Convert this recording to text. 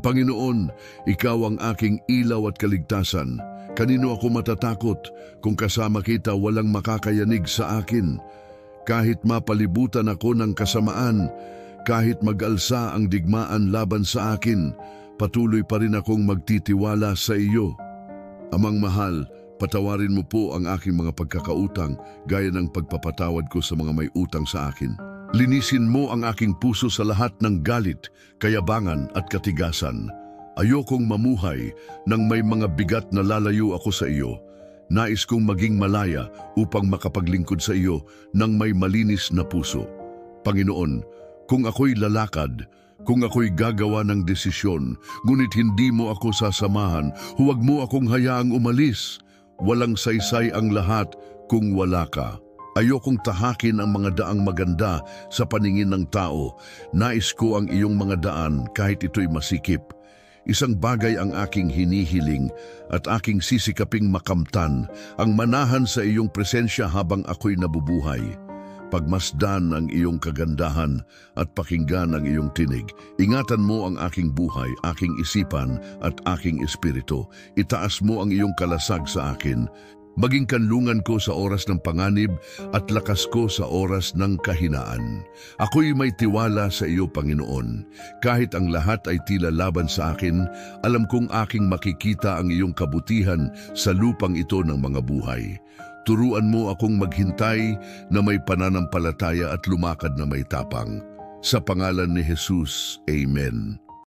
Panginoon, Ikaw ang aking ilaw at kaligtasan. Kanino ako matatakot? Kung kasama kita, walang makakayanig sa akin. Kahit mapalibutan ako ng kasamaan, kahit mag-alsa ang digmaan laban sa akin, patuloy pa rin akong magtitiwala sa iyo. Amang mahal, patawarin mo po ang aking mga pagkakautang gaya ng pagpapatawad ko sa mga may utang sa akin. Linisin mo ang aking puso sa lahat ng galit, kayabangan at katigasan. Ayokong mamuhay nang may mga bigat na lalayo ako sa iyo. Nais kong maging malaya upang makapaglingkod sa iyo ng may malinis na puso. Panginoon, kung ako'y lalakad, kung ako'y gagawa ng desisyon, ngunit hindi mo ako sasamahan, huwag mo akong hayaang umalis. Walang saysay ang lahat kung wala ka. Ayokong tahakin ang mga daang maganda sa paningin ng tao. Nais ko ang iyong mga daan kahit ito'y masikip. Isang bagay ang aking hinihiling at aking sisikaping makamtan, ang manahan sa iyong presensya habang ako'y nabubuhay. Pagmasdan ang iyong kagandahan at pakinggan ang iyong tinig. Ingatan mo ang aking buhay, aking isipan at aking espiritu. Itaas mo ang iyong kalasag sa akin. Maging kanlungan ko sa oras ng panganib at lakas ko sa oras ng kahinaan. Ako'y may tiwala sa iyo, Panginoon. Kahit ang lahat ay tila laban sa akin, alam kong aking makikita ang iyong kabutihan sa lupang ito ng mga buhay. Turuan mo akong maghintay na may pananampalataya at lumakad na may tapang. Sa pangalan ni Jesus, Amen.